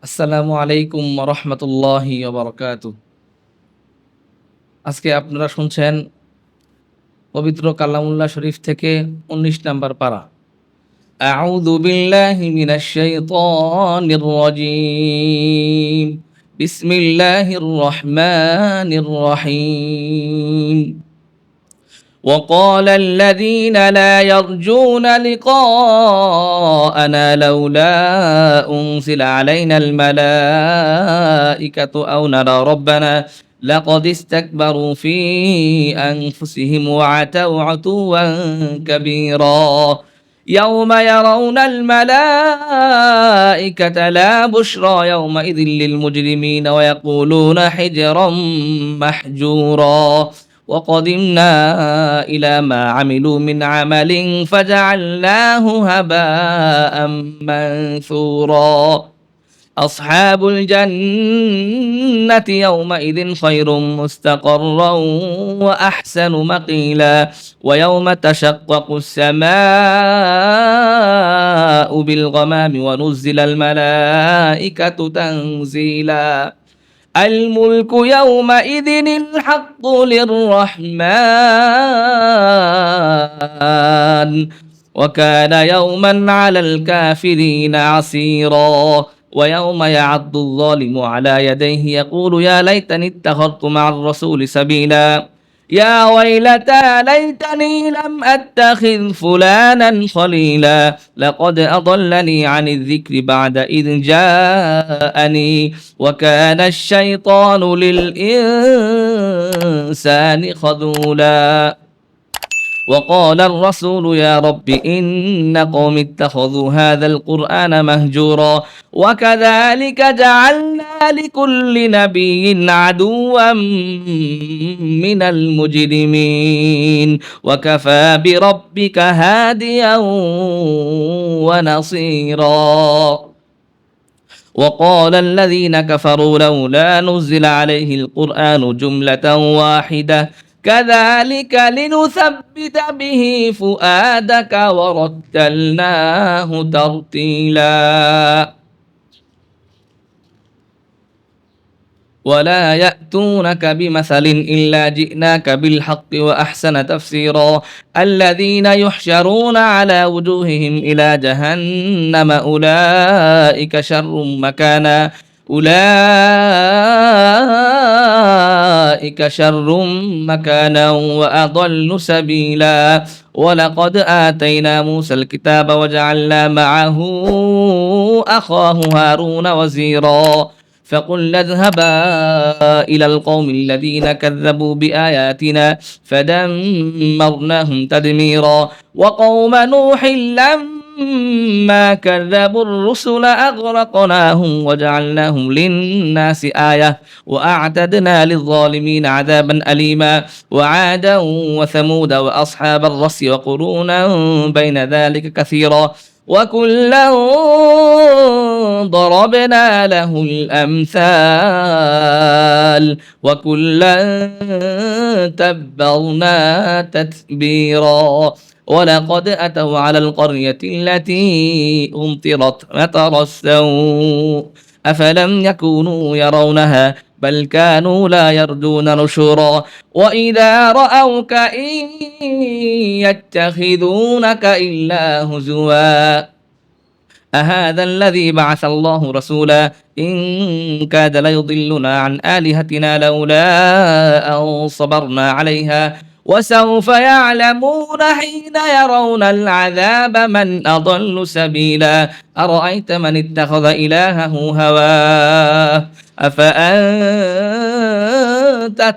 আসসালামু আলাইকুম রহমতুল্লাহি বারাকাতু। আজকে আপনারা শুনছেন পবিত্র কালামুল্লাহ শরীফ থেকে ১৯ নাম্বার পারা। আউযু বিল্লাহি মিনাশ শাইতানির রাজীম। বিসমিল্লাহির রহমানির রহিম। وقال الذين لا يرجون لقاءنا لولا أنزل علينا الملائكة أو نرى ربنا لقد استكبروا في أنفسهم وعتوا عتوا كبيرا يوم يرون الملائكة لا بشرى يومئذ للمجرمين ويقولون حجرا محجورا وقدمنا إلى ما عملوا من عمل فجعلناه هباء منثورا أصحاب الجنة يومئذ خير مستقرا وأحسن مقيلا ويوم تشقق السماء بالغمام ونزل الملائكة تنزيلا الملك يومئذ الحق للرحمن وكان يوما على الكافرين عسيرا ويوم يعض الظالم على يديه يقول يا ليتني اتخذت مع الرسول سبيلا يا ويلتى ليتني لم أتخذ فلانا خليلا لقد أضلني عن الذكر بعد إذ جاءني وكان الشيطان للإنسان خذولا وقال الرسول يا رب إن قوم اتخذوا هذا القرآن مهجورا وكذلك جعلنا لكل نبي عدوا من المجرمين وكفى بربك هاديا ونصيرا وقال الذين كفروا لولا نزل عليه القرآن جملة واحدة كذلك لنثبت به فؤادك ورتلناه ترتيلا ولا يأتونك بمثل إلا جئناك بالحق وأحسن تفسيرا الذين يحشرون على وجوههم إلى جهنم أولئك شر مكانا وأضل سبيلا ولقد آتينا موسى الكتاب وجعلنا معه أخاه هارون وزيرا فقلنا اذهبا إلى القوم الذين كذبوا بآياتنا فدمرناهم تدميرا وقوم نوح لما كذبوا الرسل أغرقناهم وجعلناهم للناس آية وأعتدنا للظالمين عذابا أليما وعادا وثمود وأصحاب الرس وقرونا بين ذلك كثيرا وكلا ضربنا له الأمثال وكلا تبرنا تتبيرا ولقد أتوا على القرية التي أمطرت مطر السوء أفلم يكونوا يرونها بل كانوا لا يرجون نشورا وإذا رأوك إن يتخذونك إلا هزوا أهذا الذي بعث الله رسولا إن كاد ليضلنا عن آلهتنا لولا أن صبرنا عليها وسوف يعلمون حين يرون العذاب من أضل سبيلا أرأيت من اتخذ إلهه هواه أفأنت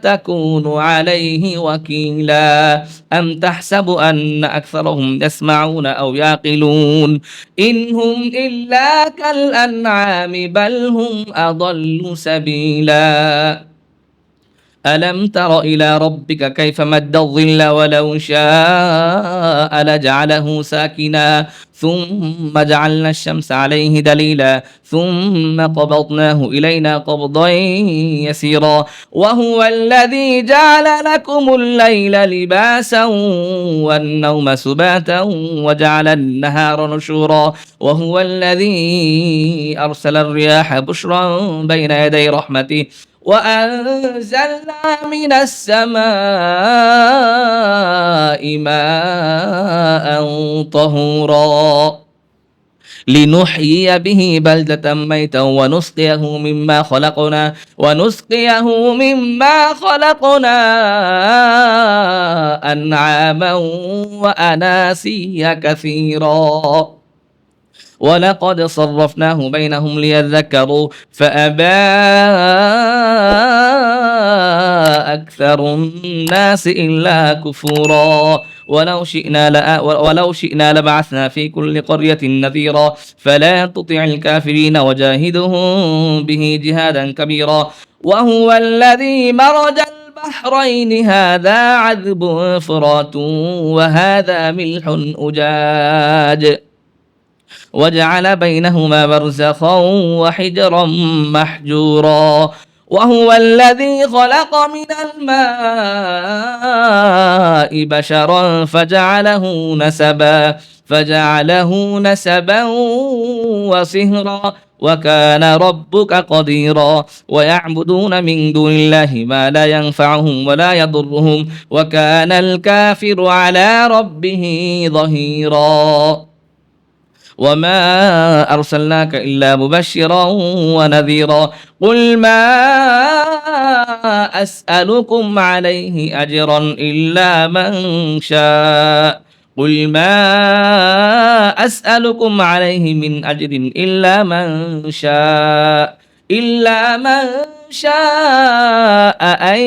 تكون عليه وكيلا أم تحسب أن أكثرهم يسمعون أو يعقلون إن هم إلا كالأنعام بل هم أضل سبيلا ألم تر إلى ربك كيف مد الظل ولو شاء لجعله ساكنا ثم جعلنا الشمس عليه دليلا ثم قبضناه إلينا قبضا يسيرا وهو الذي جعل لكم الليل لباسا والنوم سباتا وجعل النهار نشورا وهو الذي أرسل الرياح بشرا بين يدي رحمته وأنزلنا من السماء ماء طهورا لنحيي به بلدة ميتا ونسقيه مما خلقنا أنعاما وأناسيا كثيرا ولقد صرفناه بينهم ليذكروا فأبى أكثر الناس إلا كفورا ولو شئنا لبعثنا في كل قرية نذيرا فلا تطع الكافرين وجاهدهم به جهادا كبيرا وهو الذي مرج البحرين هذا عذب فرات وهذا ملح أجاج وجعل بينهما برزخا وحجرا محجورا وهو الذي خلق من الماء بشرا فجعله نسبا وصهرا وكان ربك قديرا ويعبدون من دون الله ما لا ينفعهم ولا يضرهم وكان الكافر على ربه ظهيرا وما أرسلناك إلا مبشرا ونذيرا قل ما أسألكم عليه أجرا إلا من شاء قل ما أسألكم عليه من أجر إلا من شاء أن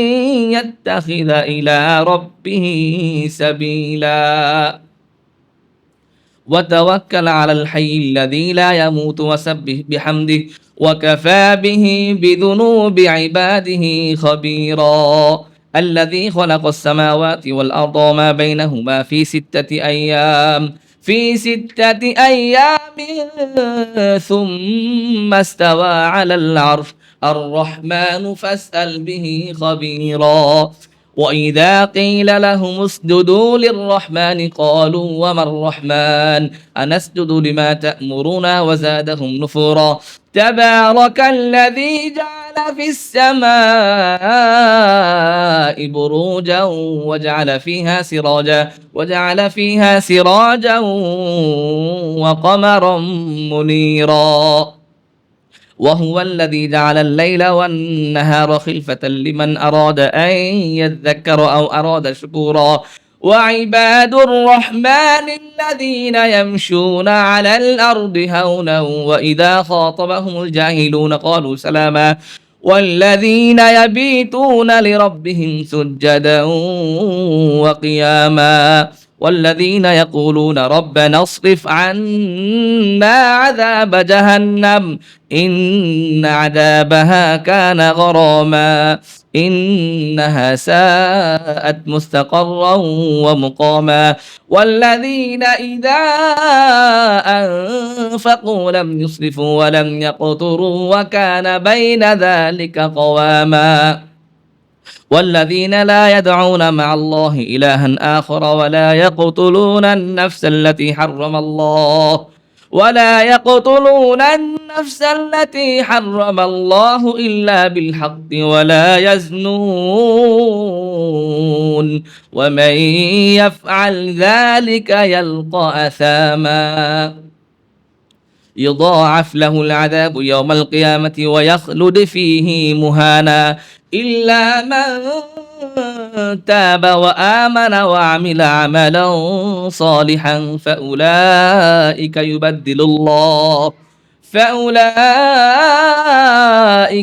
يتخذ إلى ربه سبيلا وتوكل على الحي الذي لا يموت وسبح بحمده وكفى به بذنوب عباده خبيرا الذي خلق السماوات والأرض وما بينهما في ستة أيام ثم استوى على العرش الرحمن فاسأل به خبيرا وإذا قيل لهم اسجدوا للرحمن قالوا وما الرحمن أنسجد لما تأمرنا وزادهم نفورا تبارك الذي جعل في السماء بروجا وجعل فيها سراجا وقمرا منيرا وهو الذي جعل الليل والنهار خلفة لمن أراد أن يذكر أو أراد شكورا وعباد الرحمن الذين يمشون على الأرض هونا وإذا خاطبهم الجاهلون قالوا سلاما والذين يبيتون لربهم سجدا وقياما والذين يقولون ربنا اصرف عنا عذاب جهنم إن عذابها كان غراما إنها ساءت مستقرا ومقاما والذين إذا أنفقوا لم يسرفوا ولم يقتروا وكان بين ذلك قواما والذين لا يدعون مع الله إلها آخر ولا يقتلون النفس التي حرم الله إلا بالحق ولا يزنون ومن يفعل ذلك يلقى أثاما يضاعف له العذاب يوم القيامة ويخلد فيه مهانا إلا من تاب وآمن وعمل عملا صالحا فأولئك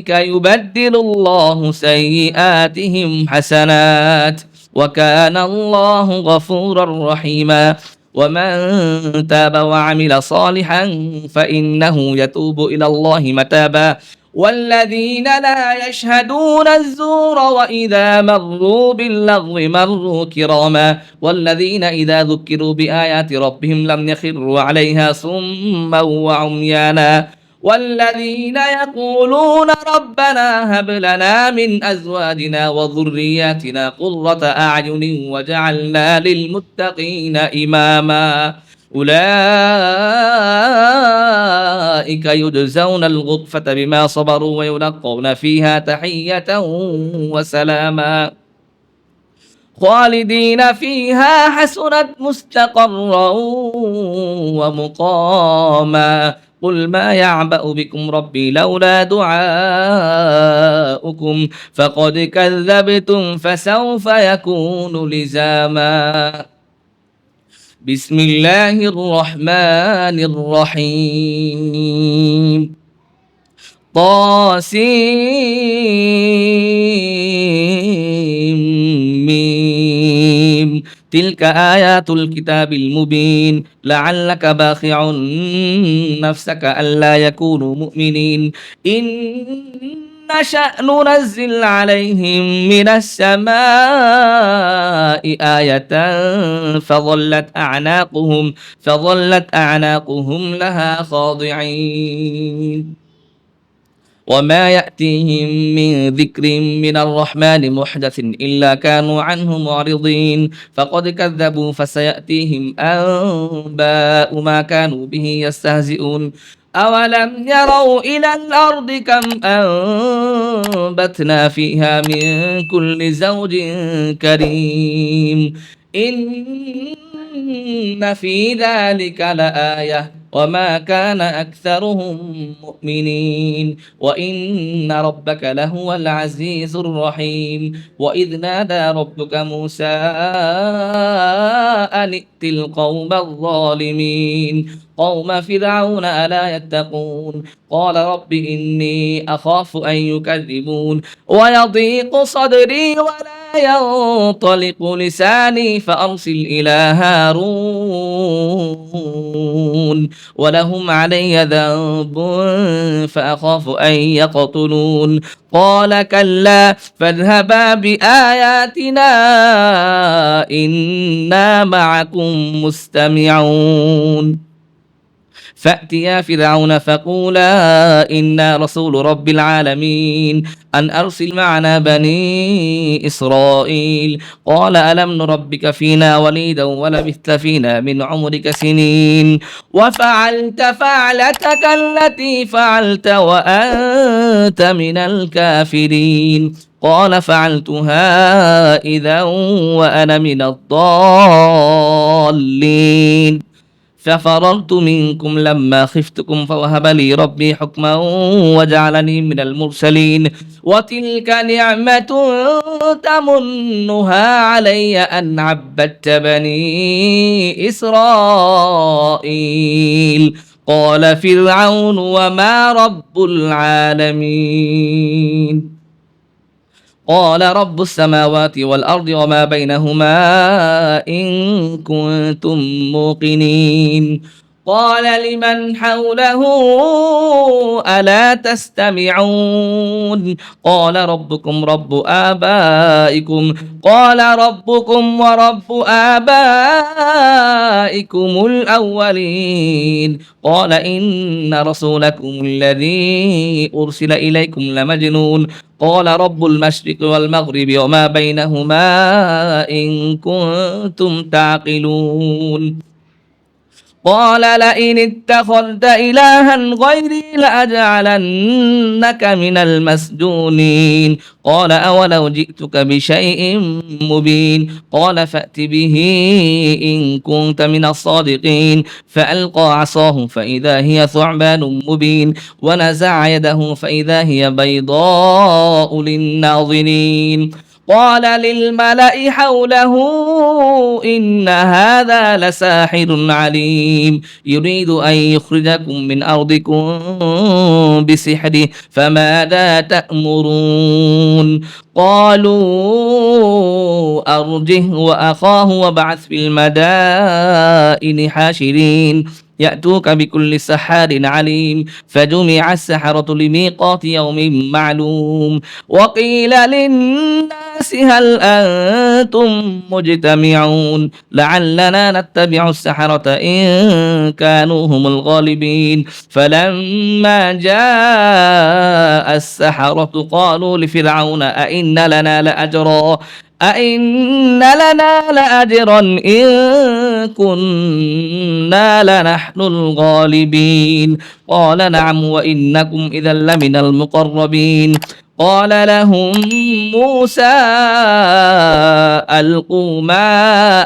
يبدل الله سيئاتهم حسنات وكان الله غفورا رحيما ومن تاب وعمل صالحا فإنه يتوب إلى الله متابا والذين لا يشهدون الزور وإذا مروا باللغو مروا كراما والذين إذا ذكروا بآيات ربهم لم يخروا عليها صما وعميانا والذين يقولون ربنا هب لنا من أزواجنا وذرياتنا قرة أعين وجعلنا للمتقين إماما أولئك يجزون الغرفة بما صبروا ويلقون فيها تحية وسلاما خالدين فيها حسنت مستقرا ومقاما قل ما يعبأ بكم ربي لولا دعاؤكم فقد كذبتم فسوف يكون لزاما بسم الله الرحمن الرحيم طاسيم تلك آيات الكتاب المبين لعلك باخع نفسك ألا يكونوا مؤمنين إن نشأ ننزل عليهم من السماء آية فظلت أعناقهم لها خاضعين وما يأتيهم من ذكر من الرحمن محدث إلا كانوا عنه معرضين فقد كذبوا فسيأتيهم أنباء ما كانوا به يستهزئون أولم يروا إلى الأرض كم أنبتنا فيها من كل زوج كريم إن في ذلك لآية وما كان أكثرهم مؤمنين وإن ربك لهو العزيز الرحيم وإذ نادى ربك موسى أن ائت القوم الظالمين قوم فرعون ألا يتقون قال رب إني أخاف أن يكذبون ويضيق صدري ولا ينطلق لساني فأرسل إلى هارون ولهم علي ذنب فأخاف أن يقتلون قال كلا فاذهبا بآياتنا إنا معكم مستمعون فأتيا فرعون فقولا إنا رسول رب العالمين أن أرسل معنا بني إسرائيل قال ألم نربك فينا وليدا ولبثت فينا من عمرك سنين وفعلت فعلتك التي فعلت وأنت من الكافرين قال فعلتها إذا وأنا من الضالين ففررت منكم لما خفتكم فوهب لي ربي حكما وجعلني من المرسلين وتلك نعمة تمنها علي أن عبدت بني إسرائيل قال فرعون وما رب العالمين قال رب السماوات والأرض وما بينهما إن كنتم موقنين قال لمن حوله ألا تستمعون قال ربكم رب آبائكم قال ربكم ورب آبائكم الأولين قال إن رسولكم الذي أرسل إليكم لمجنون قال رب المشرق والمغرب وما بينهما إن كنتم تعقلون قال لئن اتخذت إلها غيري لأجعلنك من المسجونين قال أولو جئتك بشيء مبين قال فأت به إن كنت من الصادقين فألقى عصاه فإذا هي ثعبان مبين ونزع يده فإذا هي بيضاء للناظرين قال للملأ حوله إن هذا لساحر عليم يريد أن يخرجكم من أرضكم بسحره فماذا تأمرون قالوا أرجه وأخاه وابعث في المدائن حاشرين يأتوك بكل سحار عليم فجمع السحرة لميقات يوم معلوم وقيل للناس هل أنتم مجتمعون لعلنا نتبع السحرة إن كانوا هم الغالبين فلما جاء السحرة قالوا لفرعون أئن لنا لأجرا إن كنا لنحن الغالبين قال نعم وإنكم إذا لمن المقربين قال لهم موسى ألقوا ما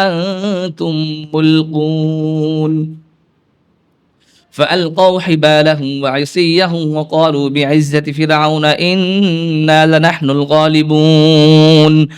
أنتم ملقون فألقوا حبالهم وعصيهم وقالوا بعزة فرعون إنا لنحن الغالبون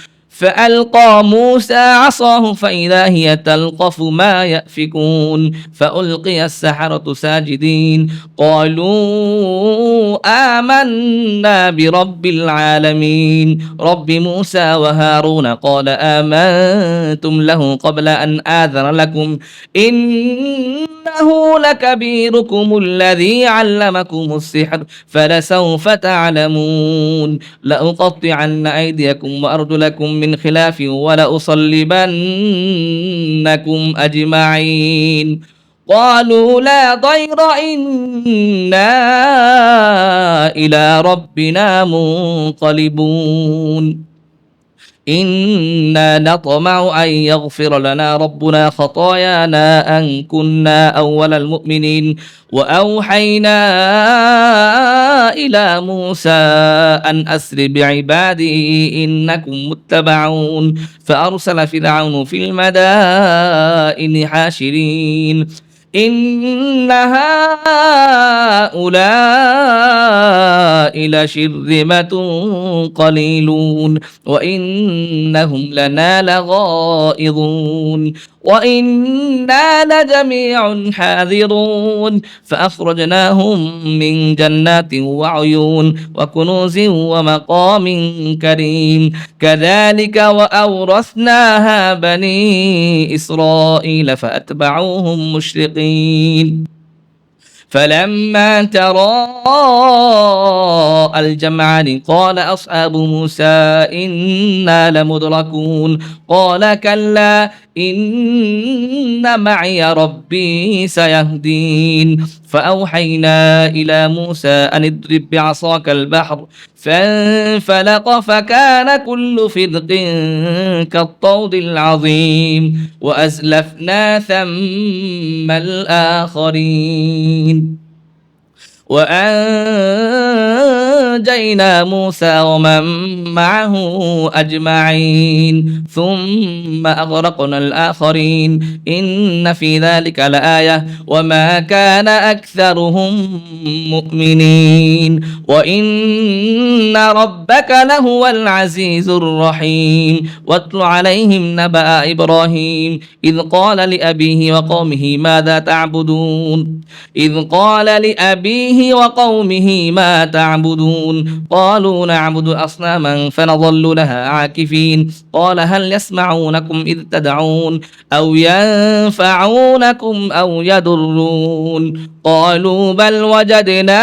فألقى موسى عصاه فإذا هي تلقف ما يأفكون فألقي السحرة ساجدين قالوا آمنا برب العالمين رب موسى وهارون قال آمنتم له قبل أن آذن لكم إنه لكبيركم الذي علمكم السحر فلسوف تعلمون لأقطعن أيديكم وأرجلكم من خلاف ولأصلبنكم أجمعين قالوا لا ضير إنا إلى ربنا منقلبون إنا نطمع أن يغفر لنا ربنا خطايانا أن كنا أول المؤمنين وأوحينا إلى موسى أن أسر بعبادي إنكم متبعون فأرسل فرعون في المدائن حاشرين إن هؤلاء لشرذمة قليلون وإنهم لنا لغائظون وإنا لجميع حاذرون فأخرجناهم من جنات وعيون وكنوز ومقام كريم كذلك وأورثناها بني إسرائيل فأتبعوهم مشرقين فلما تراءى الجمعان قال أصحاب موسى إنا لمدركون قال كلا إن معي ربي سيهدين فأوحينا إلى موسى أن اضرب بعصاك البحر فانفلق فكان كل فرق كالطود العظيم وأزلفنا ثم الآخرين وأنجينا موسى ومن معه أجمعين ثم أغرقنا الآخرين إن في ذلك لآية وما كان أكثرهم مؤمنين وإن ربك لهو العزيز الرحيم واتل عليهم نبأ إبراهيم إذ قال لأبيه وقومه ماذا تعبدون إذ قال لأبيه وقومه ما تعبدون قالوا نعبد أصناما فنظل لها عاكفين قال هل يسمعونكم إذ تدعون أو ينفعونكم أو يضرون قالوا بل وجدنا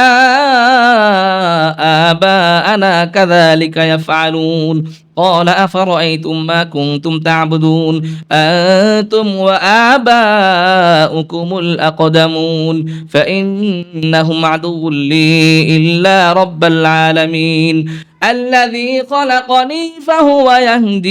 آباءنا كذلك يفعلون قال أفرأيتم ما كنتم تعبدون أنتم وآباؤكم الأقدمون فإنهم عدو لي إلا رب العالمين الذي خلقني فهو يهدين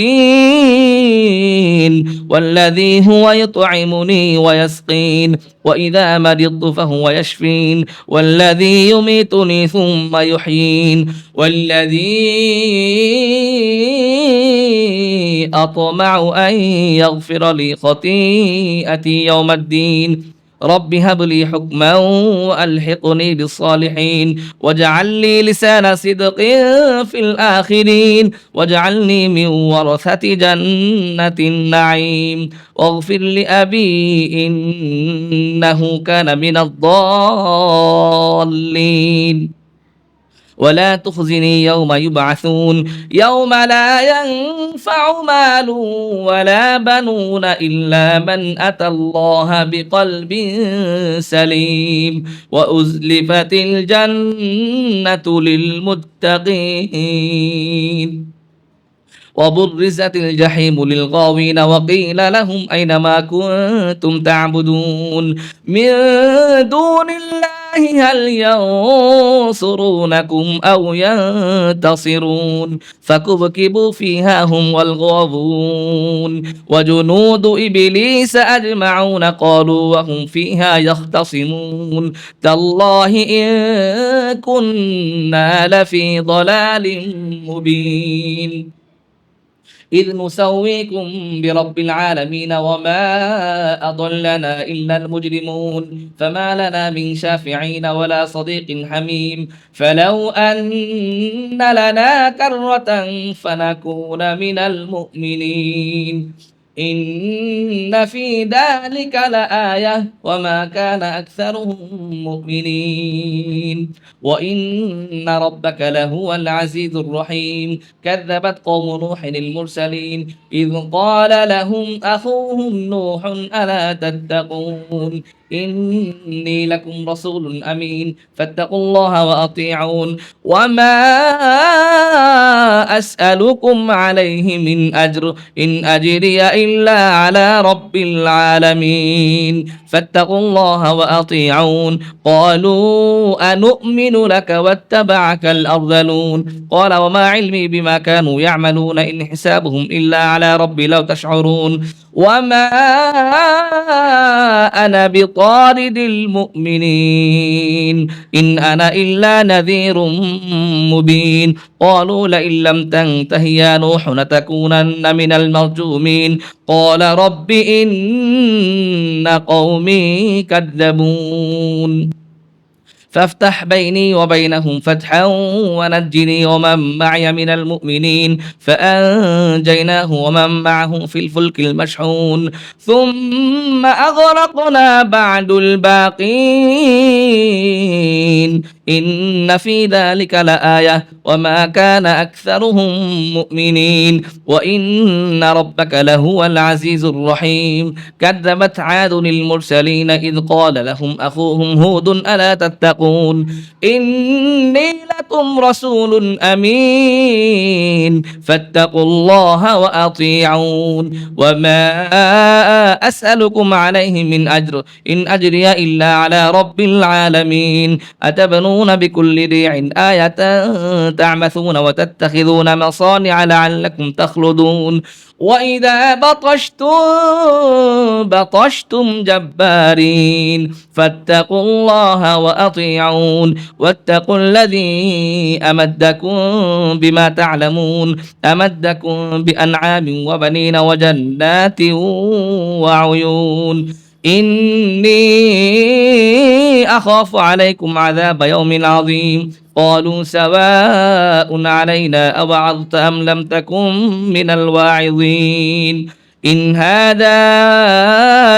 والذي هو يطعمني ويسقين وإذا مرضت فهو يشفين والذي يميتني ثم يحيين والذي أطمع أن يغفر لي خطيئتي يوم الدين رب هب لي حكما وألحقني بالصالحين واجعل لي لسان صدق في الآخرين واجعلني من ورثة جنة النعيم واغفر لأبي إنه كان من الضالين ولا تخزني يوم يبعثون يوم لا ينفع مال ولا بنون إلا من أتى الله بقلب سليم وأزلفت الجنة للمتقين وبرزت الجحيم للغاوين وقيل لهم أين ما كنتم تعبدون من دون الله هل ينصرونكم أو ينتصرون فكبكبوا فيها هم والغاوون وجنود إبليس أجمعون قالوا وهم فيها يختصمون تالله إن كنا لفي ضلال مبين إذ نسويكم برب العالمين وما أضلنا إلا المجرمون فما لنا من شافعين ولا صديق حميم فلو أن لنا كرة فنكون من المؤمنين إن في ذلك لآية وما كان أكثرهم مؤمنين وإن ربك لهو العزيز الرحيم كذبت قوم نوح المرسلين إذ قال لهم أخوهم نوح ألا تتقون إني لكم رسول أمين فاتقوا الله وأطيعون وما أسألكم عليه من أجر إن أجري إلا على رب العالمين فاتقوا الله وأطيعون قالوا أنؤمن لك واتبعك الأرذلون قال وما علمي بما كانوا يعملون إن حسابهم إلا على ربي لو تشعرون وما أنا بطارد المؤمنين إن أنا إلا نذير مبين قالوا لئن لم تنته يا نوح لتكونن من المرجومين قال رب إن قومي كذبون فافتح بيني وبينهم فتحا ونجني ومن معي من المؤمنين فأنجيناه ومن معه في الفلك المشحون ثم أغرقنا بعد الباقين إن في ذلك لآية وما كان أكثرهم مؤمنين وإن ربك لهو العزيز الرحيم كذبت عاد المرسلين إذ قال لهم أخوهم هود ألا تتقون إني لكم رسول أمين فاتقوا الله وأطيعون وما أسألكم عليه من أجر إن أجري إلا على رب العالمين أتبنون بكل ريع آية تعبثون وتتخذون مصانع لعلكم تخلدون وإذا بطشتم جبارين فاتقوا الله وأطيعون واتقوا الذي أمدكم بما تعلمون أمدكم بأنعام وبنين وجنات وعيون إني أخاف عليكم عذاب يوم عظيم قالوا سواء علينا أوعظت أم لم تكن من الواعظين إن هذا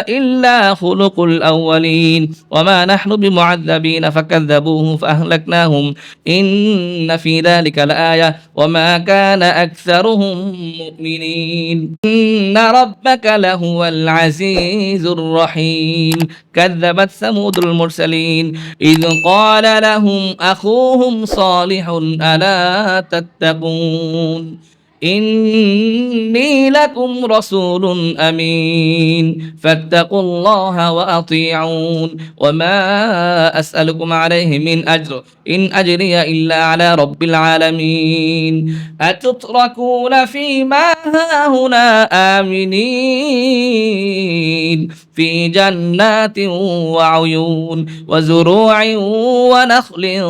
إلا خلق الأولين وما نحن بمعذبين فكذبوه فأهلكناهم إن في ذلك لآية وما كان أكثرهم مؤمنين إن ربك لهو العزيز الرحيم كذبت ثمود المرسلين إذ قال لهم أخوهم صالح ألا تتقون إني لكم رسول أمين فاتقوا الله وأطيعون وما أسألكم عليه من أجر إن أجري إلا على رب العالمين أتتركون فيما هاهنا آمنين في جنات وعيون وزروع ونخل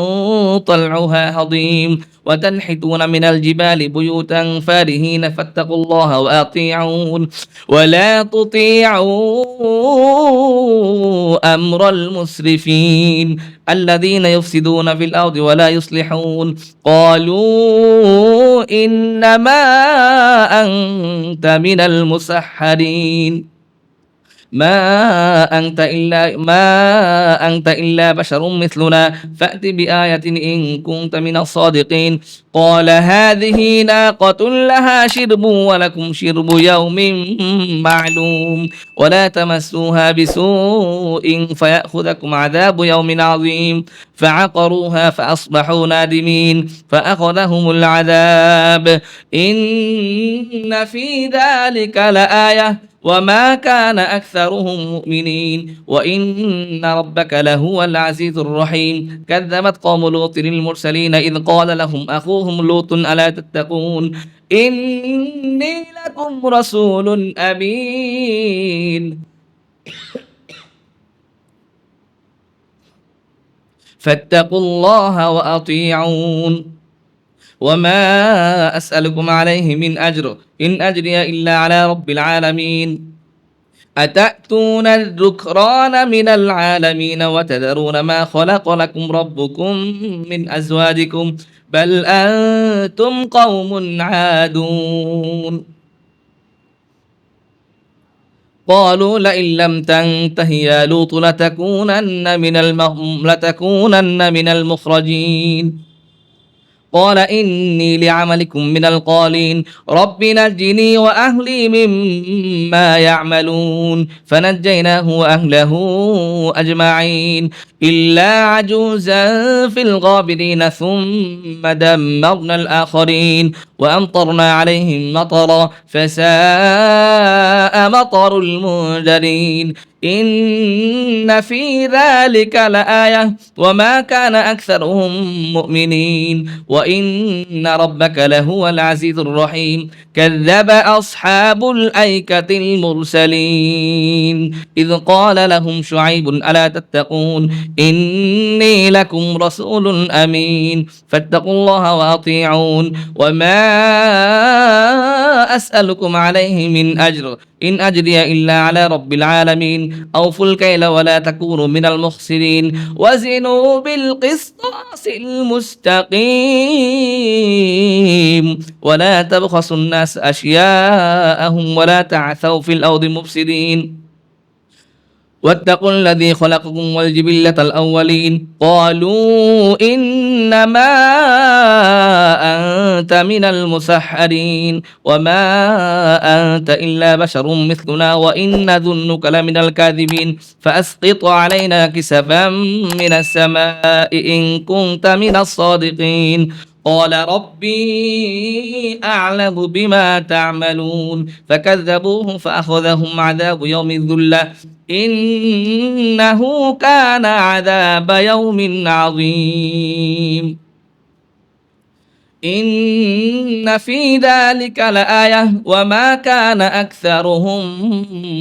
طلعها هضيم وتنحتون من الجبال بيوتا فارهين فاتقوا الله وأطيعون ولا تطيعوا أمر المسرفين الذين يفسدون في الأرض ولا يصلحون قالوا إنما أنت من المسحرين ما أنت إلا بشر مثلنا فأت بآية إن كنت من الصادقين قال هذه ناقة لها شرب ولكم شرب يوم معلوم ولا تمسوها بسوء فيأخذكم عذاب يوم عظيم فعقروها فأصبحوا نادمين فأخذهم العذاب إن في ذلك لآية وما كان أكثرهم مؤمنين وإن ربك لهو العزيز الرحيم كذبت قوم لوط المرسلين إذ قال لهم أخوهم لوط ألا تتقون إني لكم رسول أمين فاتقوا الله وأطيعون وما أسألكم عليه من أجر إن أجري إلا على رب العالمين أتأتون الذكران من العالمين وتذرون ما خلق لكم ربكم من أزواجكم بل أنتم قوم عادون قالوا لئن لم تنته يا لوط لتكونن من المخرجين قال إني لعملكم من القالين رب نجني وأهلي مما يعملون فنجيناه وأهله أجمعين إلا عجوزا في الغابرين ثم دمرنا الآخرين وأمطرنا عليهم مطرا فساء مطر المنذرين إن في ذلك لآية وما كان أكثرهم مؤمنين وإن ربك لهو العزيز الرحيم كذب أصحاب الأيكة المرسلين إذ قال لهم شعيب ألا تتقون إني لكم رسول أمين فاتقوا الله وأطيعون وما أسألكم عليه من أجر إن أجري إلا على رب العالمين أوفوا الكيل ولا تكونوا من المخسرين وزنوا بالقسطاس المستقيم ولا تبخسوا الناس أشياءهم ولا تعثوا في الأرض مفسدين واتقوا الذي خلقكم والجبلة الأولين قالوا إنما أنت من المسحرين وما أنت إلا بشر مثلنا وإن نظنك لمن الكاذبين فأسقط علينا كسفا من السماء إن كنت من الصادقين قال ربي أعلم بما تعملون فكذبوه فأخذهم عذاب يوم الذلة إنه كان عذاب يوم عظيم إن في ذلك لآية وما كان أكثرهم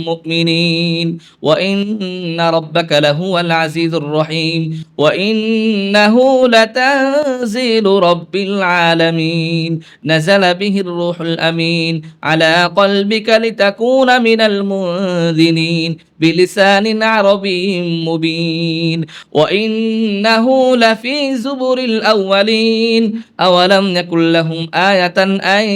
مؤمنين وإن ربك لهو العزيز الرحيم وإنه لتنزيل رب العالمين نزل به الروح الأمين على قلبك لتكون من المنذرين بلسان عربي مبين وإنه لفي زبر الأولين أولم يكن لهم آية أن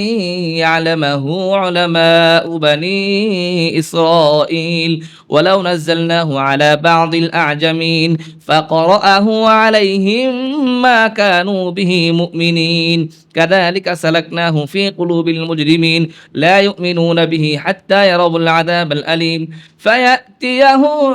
يعلمه علماء بني إسرائيل ولو نزلناه على بعض الأعجمين فقرأه عليهم ما كانوا به مؤمنين كذلك سلكناه في قلوب المجرمين لا يؤمنون به حتى يروا العذاب الأليم فيأتيهم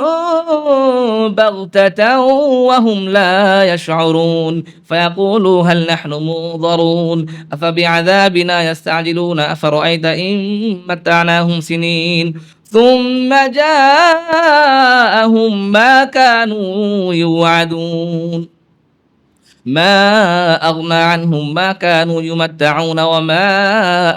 بغتة وهم لا يشعرون فيقولوا هل نحن منظرون أفبعذابنا يستعجلون أفرأيت إن متعناهم سنين ثم جاءهم ما كانوا يوعدون ما أغنى عنهم ما كانوا يمتعون وما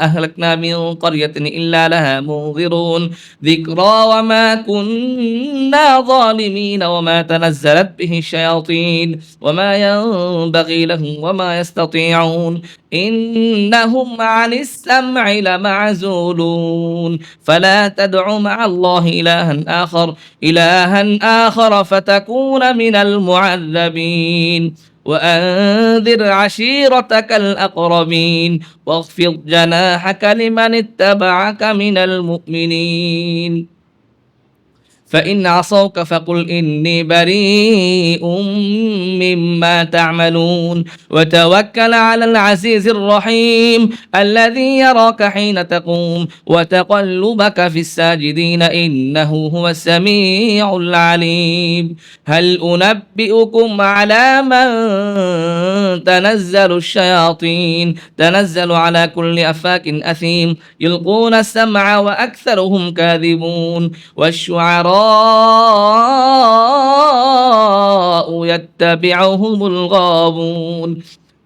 أهلكنا من قرية إلا لها منذرون ذكرى وما كنا ظالمين وما تنزلت به الشياطين وما ينبغي لهم وما يستطيعون إنهم عن السمع لمعزولون فلا تدع مع الله إلها آخر فتكون من المعذبين وأنذر عشيرتك الأقربين واخفض جناحك لمن اتبعك من المؤمنين فإن عصوك فقل إني بريء مما تعملون وتوكل على العزيز الرحيم الذي يراك حين تقوم وتقلبك في الساجدين إنه هو السميع العليم هل أنبئكم على من تنزل الشياطين تنزل على كل أفاك أثيم يلقون السمع وأكثرهم كاذبون والشعراء يتبعهم الغاوون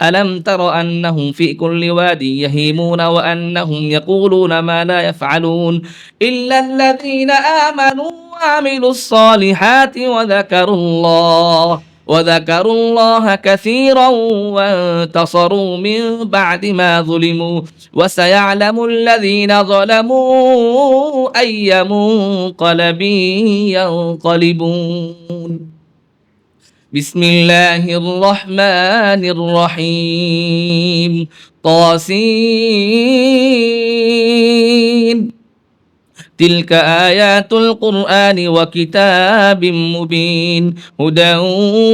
ألم تر أنهم في كل واد يهيمون وأنهم يقولون ما لا يفعلون إلا الذين آمنوا وعملوا الصالحات وذكروا الله كثيرا وانتصروا من بعد ما ظلموا وسيعلم الذين ظلموا أي منقلب ينقلبون بسم الله الرحمن الرحيم طاسين تلك آيات القرآن وكتاب مبين هدى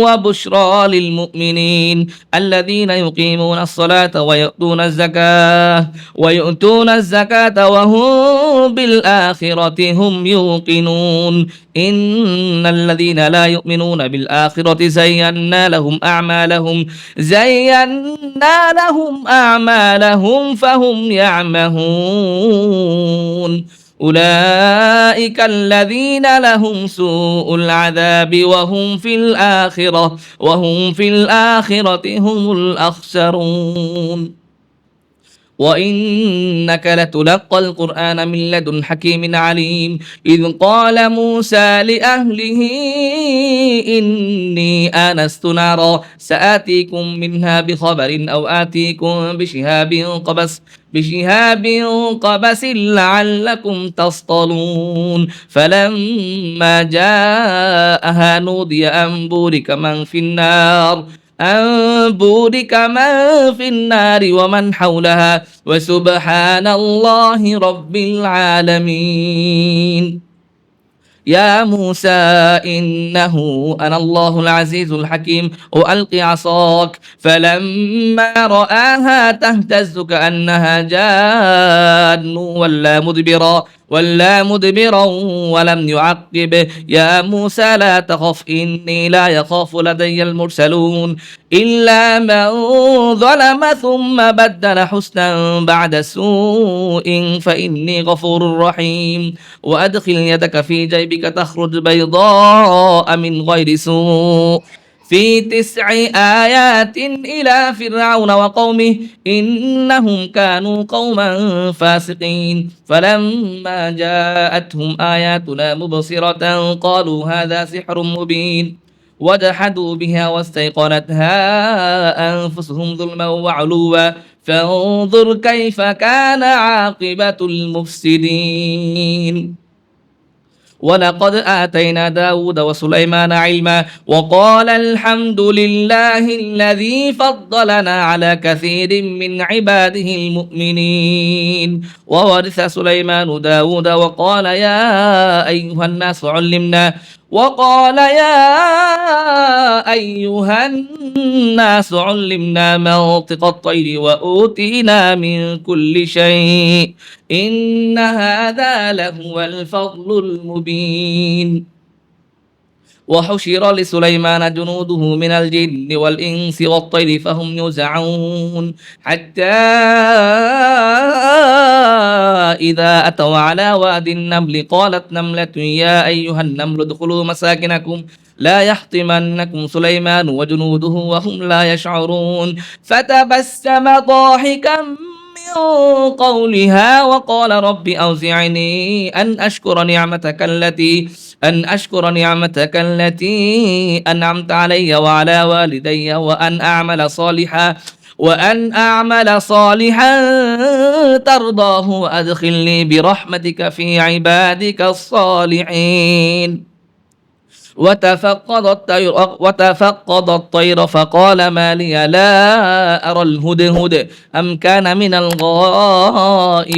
وبشرى للمؤمنين الذين يقيمون الصلاة ويؤتون الزكاة وهم بالآخرة هم يوقنون إن الذين لا يؤمنون بالآخرة زينا لهم أعمالهم فهم يعمهون أولئك الذين لهم سوء العذاب وهم في الآخرة هم الأخسرون وإنك لتلقى القرآن من لدن حكيم عليم إذ قال موسى لأهله إني آنست نارا سآتيكم منها بخبر أو آتيكم بشهاب قبس لعلكم تصطلون فلما جاءها نودي أن بورك من في النار ومن حولها وسبحان الله رب العالمين يا موسى إنه أنا الله العزيز الحكيم وألق عصاك فلما رآها تهتز كأنها جان ولا مدبرا ولم يعقب يا موسى لا تخف إني لا يخاف لدي المرسلون إلا من ظلم ثم بدل حسنا بعد سوء فإني غفور رحيم وأدخل يدك في جيبك تخرج بيضاء من غير سوء في 9 آيات إلى فرعون وقومه إنهم كانوا قوما فاسقين فلما جاءتهم آياتنا مبصرة قالوا هذا سحر مبين وجحدوا بها واستيقنتها أنفسهم ظلما وعلوا فانظر كيف كان عاقبة المفسدين ولقد آتينا داود وسليمان علما وقال الحمد لله الذي فضلنا على كثير من عباده المؤمنين وورث سليمان داود وقال يا أيها الناس علمنا منطق الطير وأوتينا من كل شيء إن هذا لهو الفضل المبين وحشر لسليمان جنوده من الجن والإنس والطير فهم يوزعون حتى إذا أتوا على واد النمل قالت نملة يا أيها النمل ادخلوا مساكنكم لا يحطمنكم سليمان وجنوده وهم لا يشعرون فتبسم ضاحكا من قولها وقال رب أوزعني أن أشكر نعمتك التي أنعمت علي وعلى والدي وأن أعمل صالحا ترضاه وأدخلني برحمتك في عبادك الصالحين وتفقد الطير فقال ما لي لا أرى الهدهد أم كان من الغائبين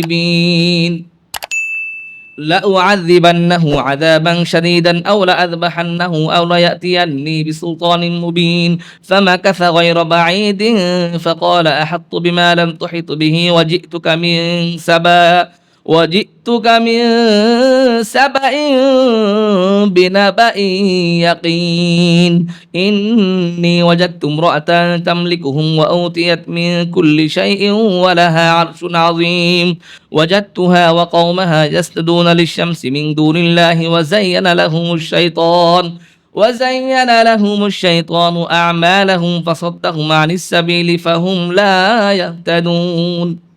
لأعذبنه عذابا شديدا أو لأذبحنه أو ليأتيني بسلطان مبين فمكث غير بعيد فقال أحطت بما لم تحط به وجئتك من سبأ بنبأ يقين إني وجدت امرأة تملكهم وأوتيت من كل شيء ولها عرش عظيم وجدتها وقومها يسجدون للشمس من دون الله وزين لهم الشيطان أعمالهم فصدهم عن السبيل فهم لا يهتدون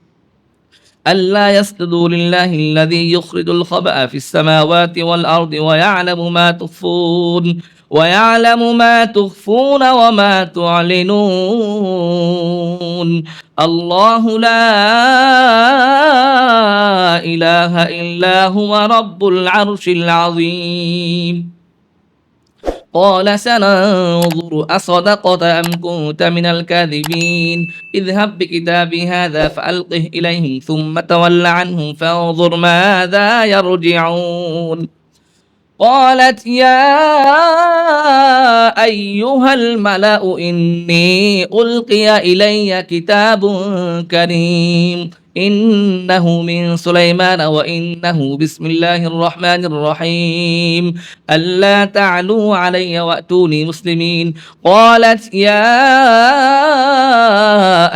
ألا يسجدوا لله الذي يخرج الخبأ في السماوات والأرض ويعلم ما تخفون وما تعلنون الله لا إله إلا هو رب العرش العظيم قال سننظر أصدقت أم كنت من الكاذبين اذهب بكتابي هذا فألقه إليهم ثم تول عنهم فانظر ماذا يرجعون قالت يا أيها الملأ إني ألقي إلي كتاب كريم إنه من سليمان وإنه بسم الله الرحمن الرحيم ألا تعلوا علي وأتوني مسلمين قالت يا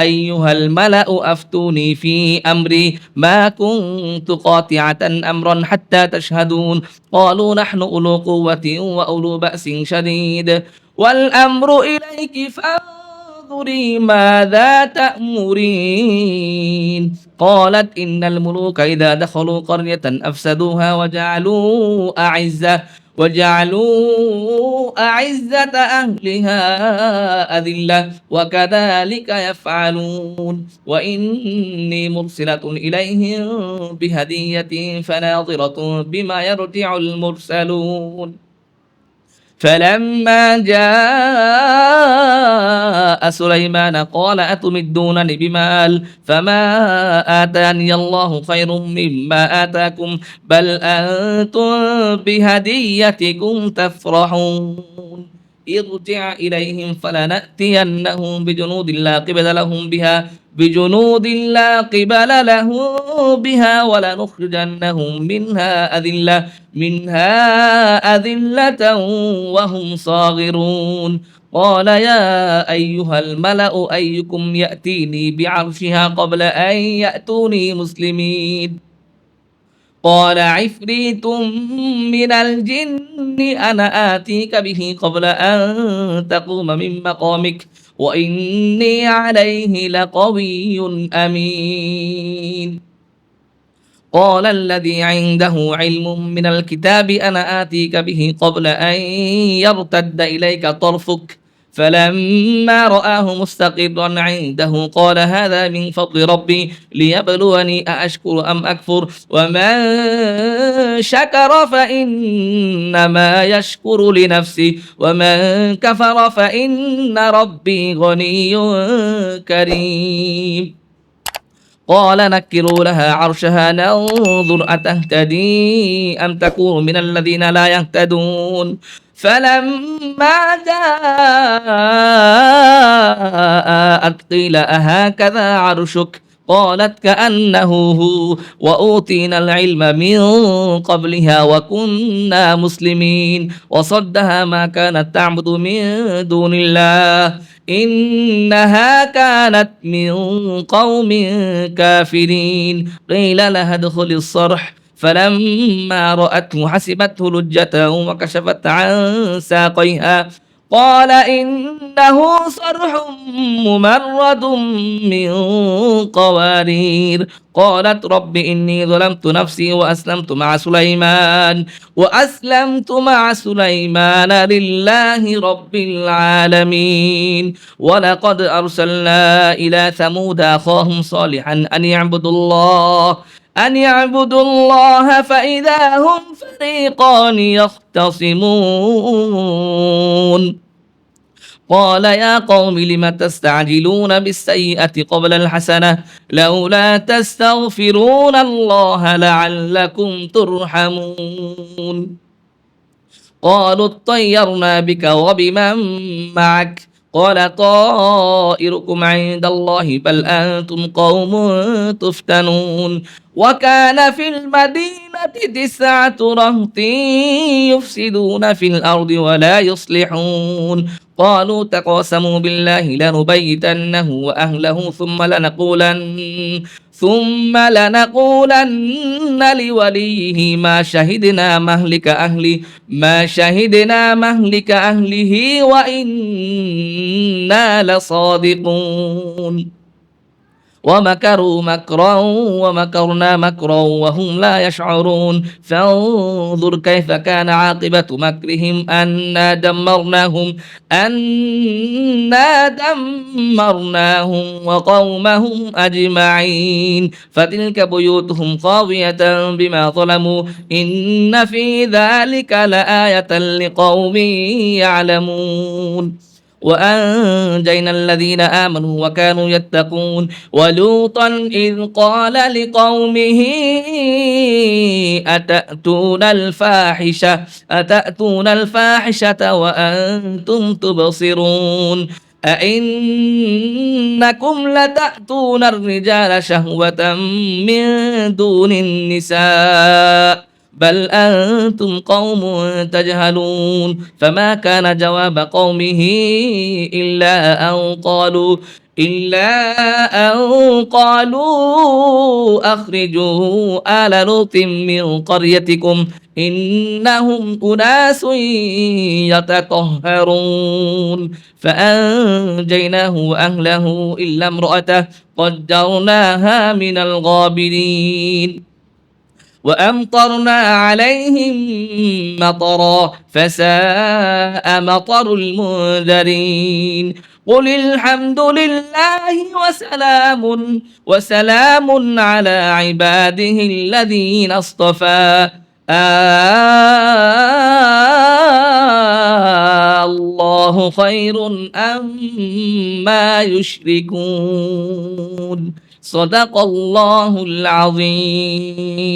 أيها الملأ أفتوني في أمري ما كنت قاطعة أمرا حتى تشهدون قالوا نحن أولو قوة وأولو بأس شديد والأمر إليك فانظري ماذا تأمرين قالت إن الملوك إذا دخلوا قرية أفسدوها وجعلوا أعزة أهلها أذلة وكذلك يفعلون وإني مرسلة إليهم بهدية فناظرة بما يرجع المرسلون فلما جاء سليمان قال أتمدونني بمال فما آتاني الله خير مما آتاكم بل أنتم بهديتكم تفرحون ارجع إليهم فلنأتينهم بجنود لا قبل لهم بها ولنخرجنهم منها أذلة وهم صاغرون قال يا أيها الملأ أيكم يأتيني بعرشها قبل أن يأتوني مسلمين قال عفريت من الجن أنا آتيك به قبل أن تقوم من مقامك وإني عليه لقوي أمين قال الذي عنده علم من الكتاب أنا آتيك به قبل أن يرتد إليك طرفك فلما رآه مستقرا عنده قال هذا من فضل ربي ليبلوني أأشكر أم أكفر ومن شكر فإنما يشكر لنفسه ومن كفر فإن ربي غني كريم قال نكروا لها عرشها ننظر أتهتدي أم تكون من الذين لا يهتدون فلما جاءت قيل أهكذا عرشك قالت كأنه هو وأوتينا العلم من قبلها وكنا مسلمين وصدها ما كانت تعبد من دون الله إنها كانت من قوم كافرين قيل لها ادخل الصرح فلما رأته حسبته لجة وكشفت عن ساقيها قال إنه صرح ممرد من قوارير قالت رب إني ظلمت نفسي وأسلمت مع سليمان لله رب العالمين ولقد أرسلنا إلى ثمود أخاهم صالحا أن يعبدوا الله فإذا هم فريقان يختصمون قال يا قوم لم تستعجلون بالسيئة قبل الحسنة لولا تستغفرون الله لعلكم ترحمون قالوا اطيرنا بك وبمن معك قال طائركم عند الله بل أنتم قوم تفتنون وكان في المدينة 9 رهط يفسدون في الأرض ولا يصلحون قالوا تقاسموا بالله لنبيتنه وأهله ثم لنقولن لوليه ما شهدنا مهلك أهله وإنا لصادقون ومكروا مكرا ومكرنا مكرا وهم لا يشعرون فانظر كيف كان عاقبة مكرهم أنا دمرناهم وقومهم أجمعين فتلك بيوتهم خاوية بما ظلموا إن في ذلك لآية لقوم يعلمون وأنجينا الذين آمنوا وكانوا يتقون ولوطا إذ قال لقومه أتأتون الفاحشة وأنتم تبصرون أئنكم لتأتون الرجال شهوة من دون النساء بل أنتم قوم تجهلون فما كان جواب قومه إلا أن قالوا أخرجوا آل لوط من قريتكم إنهم أناس يتطهرون فأنجيناه وأهله إلا امرأته قدرناها من الغابرين وأمطرنا عليهم مطرا فساء مطر المنذرين قل الحمد لله وسلام على عباده الذين اصطفى الله خير أما يشركون صدق الله العظيم